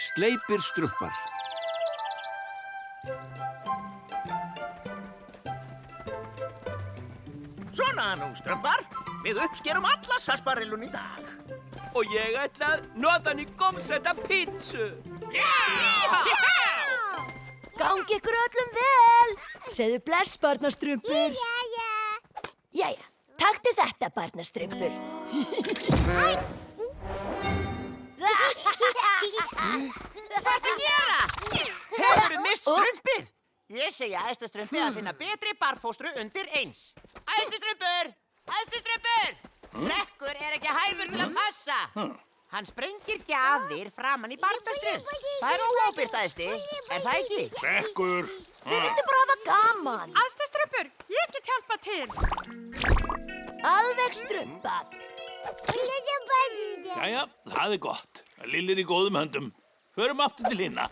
Sleipir strumpar. Svona nú, strumpar. Við uppskerum alla sarsaparillun í dag. Og ég ætla að nota hann í gómsæta pítsu. Gangi ykkur öllum vel. Segðu bless, barnastrumpur. Jæja, taktu þetta, barnastrumpur. Hvað ertu að gera? Hefurðu misst strumpið? Ég segi æðstastrumpi að finna betri barnfóstru undir eins. Æðstastrumpur! Æðstastrumpur! Rekkur er ekki hæfur til að passa. Hann sprengir gjafir framan í barnastrump. Það er óábyrgt, æðsti. Er það ekki? Rekkur! Við vildum bara hafa gaman. Aðstæðstrumpur, ég get hjálpað til. Alveg strumpað. Jæja, það er gott. Lilli er í góðum höndum. Förum aftur til hinna.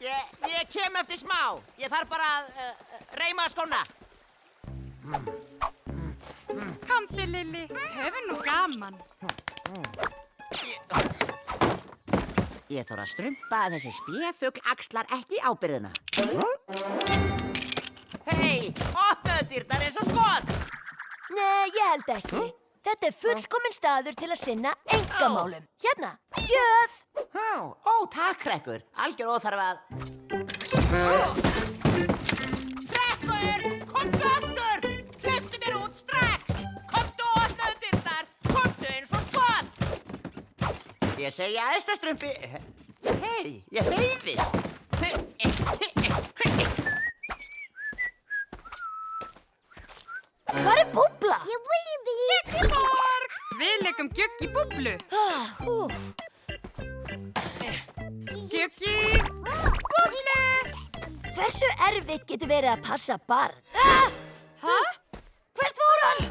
Ég kem eftir smá. Ég þarf bara að reima skóna. Komdu, Lilli, hefur nú gaman. Ég þarf að strumpa að þessi spéfugl axlar ekki ábyrgðina. Hei, opnaðu dyrnar eins og skot! Nei, ég held ekki. Þetta er fullkominn staður til að sinna einkamálum. Hérna, gjöf! Takk, Rekkur. Algjör óþarf að... Rekkur! Komdu aftur! Hleyptu mér út strax! Komdu og opnaðu dyrnar! Komdu eins og skot! Ég segi æðstastrumpi... Hei, ég hreyfist! Hvar er Búbla? Geggiborg! Við leikum Gjöggi Búblu. Gjöggi Búblu! Hversu erfitt getur verið að passa barn? Hæ? Hvert fór hann?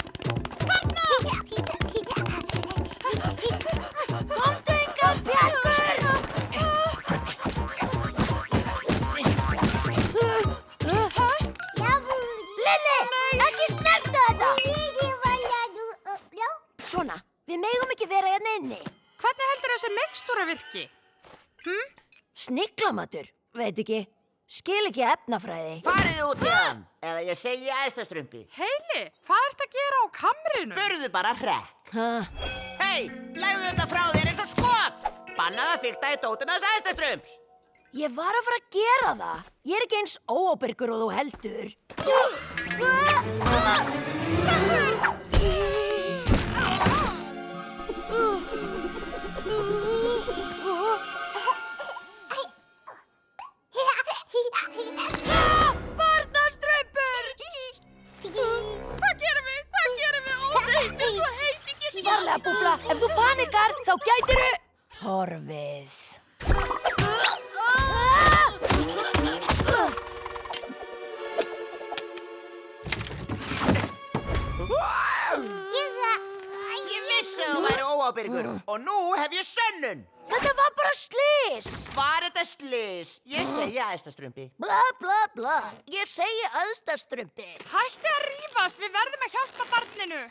Komdu hingað, Bjarkur! Lilli, ekki snerta þetta! Svona, við megum ekki vera hérna inni. Hvernig heldur þessi mikstúra virki? Sniglamatur, veit ekki. Skil ekki efnafræði. Farið út í hann, eða ég segi æðstastrumpi. Heili, hvað ert að gera á kamrinu? Spurðu bara Rekk. Hei, legðu þetta frá þér eins og skot! Bannað að fikta í dótinn hans æðstastrumps. Ég var að fara að gera það. Ég er ekki eins óábyrgur og þú heldur. Barnastrumpur! Hvað gerum við? Hvað gerum við? Ó, nei, þetta er svo heitt, ég get ekki... Varlega, Búbla, ef þú panikar, þá gætirðu... Horfið. Ég vissi að þú væri óábyrgur og nú hef ég sönnun. Þetta var bara slys. Var þetta slys? Ég segi æðstastrumpi. Bla, bla, bla. Ég segi æðstastrumpi. Hætti að rífast, við verðum að hjálpa barninu.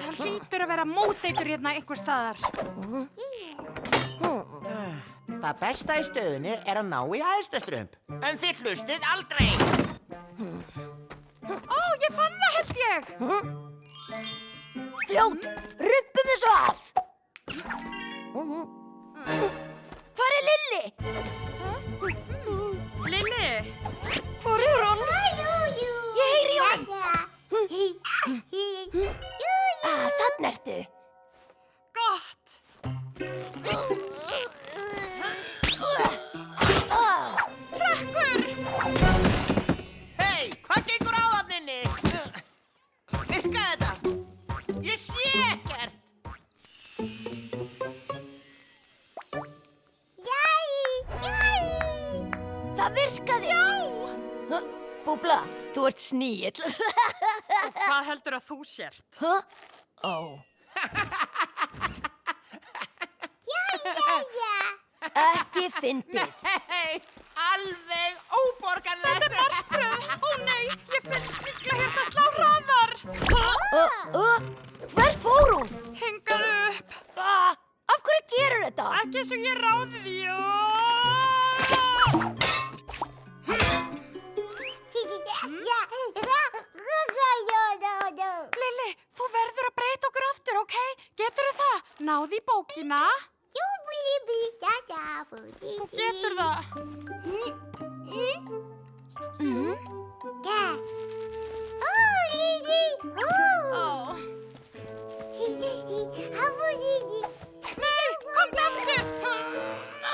Það hlýtur að vera móteitur hérna einhver staðar. Það besta í stöðunni er að ná í æðstastrump. En þið hlustið aldrei. Ó, ég fann það held ég. Fljót, rumpum þessu af. Hvar er Lilli? Lilli, Hvar er hann? Ég heyri hann. Þarna ertu. gott. Hei, hvað gengur á þarna inni? Virkaði þetta? Ég sé ekkert. Það virkaði. Já. Búbla, þú ert sníill. Hvað heldur að þú sért? Ó. Ekki fyndið. Hei, alveg óborganlegt. Þetta er martröð. Ó nei, ég finn snigla hérna slá hraðar. Hvert fór hún? Hingað upp. Af hverju gerur þetta? þetta? Ekki eins og ég ráði því. Lilli, þú verður að breyta okkur aftur, ok? Geturðu það? Náðu í bókina. Þú getur það. Komdu aftur.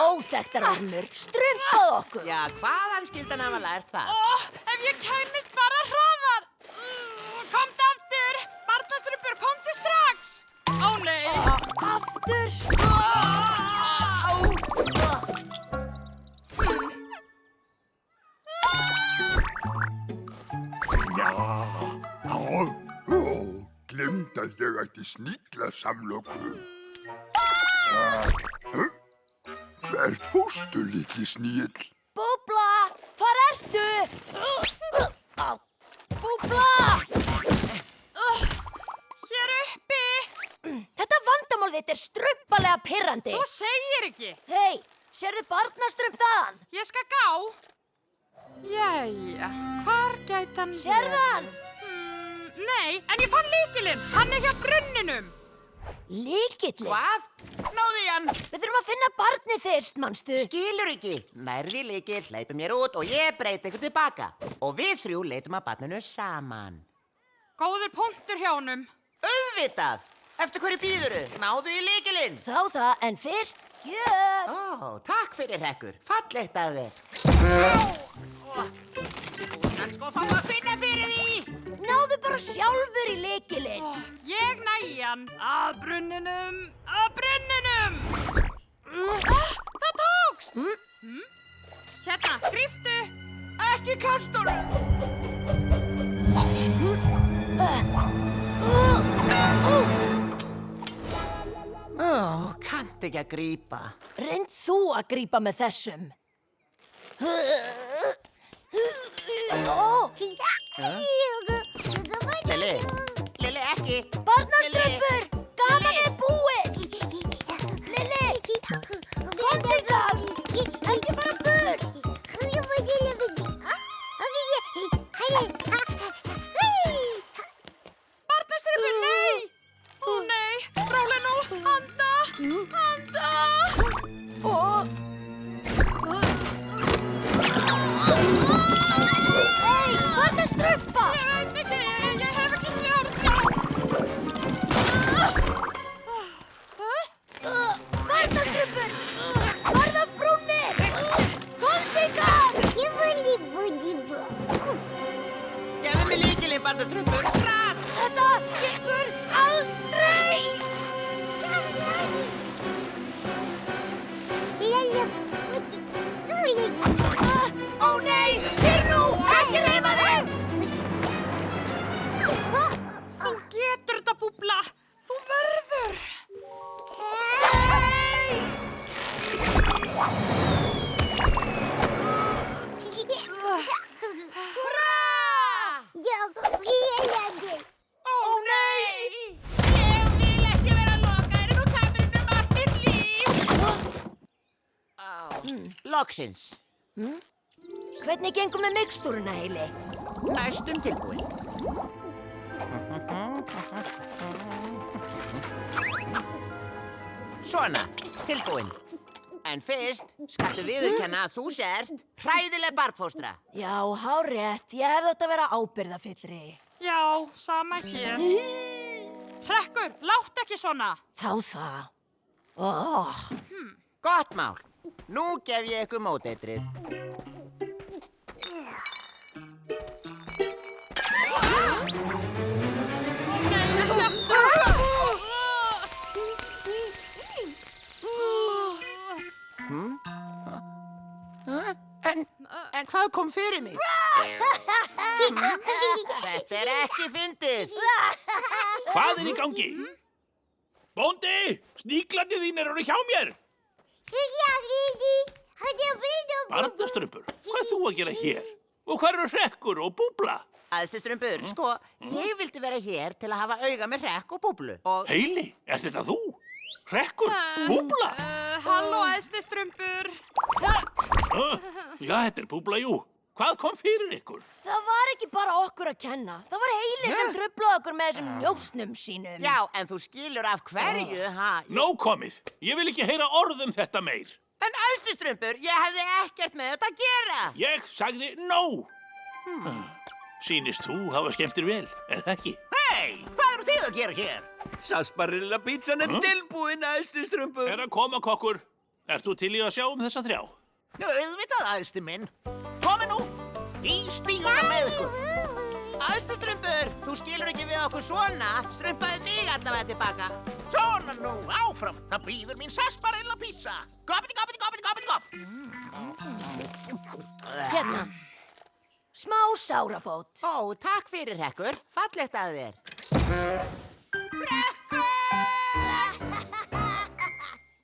Óþekktar armur, strumpað okkur. Já, hvaðan skildi hann hafa lært það? Ef ég kæmist bara hraðar. Komdu aftur. Barnastrumpur, komdu strax. Ó, nei. Aftur. Glemt að ég ætti sniglasamloku. Hvert fórstu, litli snigill? Búbla, hvar ertu? Búbla! Hér uppi. Þetta vandamál þitt er strumpalega pirrandi. Þú segir ekki. Hei, sérðu barnastrump þaðan? Ég skal gá. Jæja, hvar gæti hann Sérðu hann? Nei, en ég fann lykilinn. Hann er hjá brunninum. Lykillinn? Hvað? Náðu í hann! Við þurfum að finna barnið fyrst, manstu? Skilur ekki. Nærði lykil, hleypum mér út og ég breyti ykkur tilbaka. Og við þrjú leitum að barninu saman. Góður punktur hjá honum. Auðvitað! Eftir hverju býðuru? Náðu í lykilinn! Þá það, en fyrst, gjöf! Ó, takk fyrir Hrekkur. Fallegt af þér. Þú skal sko fá að finna fyrir því! Náðu bara sjálfur í lykilinn! Ég næ í hann. Að brunninum, að brunninum. Það tókst. Hérna, gríptu. Ekki kastunum! Ó, kannt ekki að grípa. Reynd þú að grípa með þessum. Lilli, ekki. Barnastrumpur, gaman er búið! Lilli, komdu það! Ekki fara burt! Barnastrumpur, nei. Ó, nei. Róleg nú. Anda, anda. Hei, barnastrumpa! Ég veit ekki, ég hef ekki stjórn. Barnastrumpur, farðu af brúnni! Komdu hingað! Gefðu mig lykilinn, barnastrumpur. Strax! Þetta gengur aldrei! Ó nei, hér nú, ekki reyfa þeim! Þú getur þetta, Búbla. Þú verður. Ó, nei! Ég vil ekki vera lokaður úr kamerunum allt mitt líf! Loksins. Hvernig gengur með mikstúruna, Heili? Næstum tilbúin. Svona, tilbúin. En fyrst skaltu viðurkenna að þú sért hræðileg barnfóstra. Já, hárrétt. Ég hefði átt að vera ábyrgðafyllri. Já, sama hér. Hrekkur, láttu ekki svona. Þá það. Oh. Gott mál. Nú gef ég ykkur móteitrið. En hvað kom fyrir mig? Þetta er ekki fyndið. Hvað er í gangi? Bóndi, sníklarnir þínir eru hjá mér. Barnastrumpur, hvað er þú að gera hér? Og hvað eru Hrekkur og Búbla? Aðsistrumpur, sko, ég vildi vera hér til að hafa auga með Hrekk og Búblu. Og Heili, er þetta þú? Hrekkur, Búbla? Já, þetta er búbla, jú. Hvað kom fyrir ykkur? Það var ekki bara okkur að kenna. Það var Heili sem truflaði okkur með þessum njósnum sínum. Já, en þú skilur af hverju, ha? Nóg komið. Ég vil ekki heyra orð um þetta meir. En æðstustrumpur, ég hefði ekkert með þetta að gera. Ég sagði nóg. Sýnist þú hafa skemmt þér vel, er það ekki? Hei, hvað eru þið að gera hér? Sarsaparilla pizzan er tilbúin, æðstustrumpur. Er að koma, kokkur. Ert þú til í að sjá um þessa 3? Nú, auðvitað, æðsti minn. Komi nú, í stíguna með ykkur. Æðstustrumpur, þú skilur ekki við okkur svona. Strumpaði mig allavega tilbaka. Svona nú, áfram. Það býður mín sarsaparilla pizza. Goppiti, goppiti, goppiti, goppiti, gopp. Hérna. Smá sárabót. Ó, takk fyrir, Hekkur. Fallegt að þér. Brekka!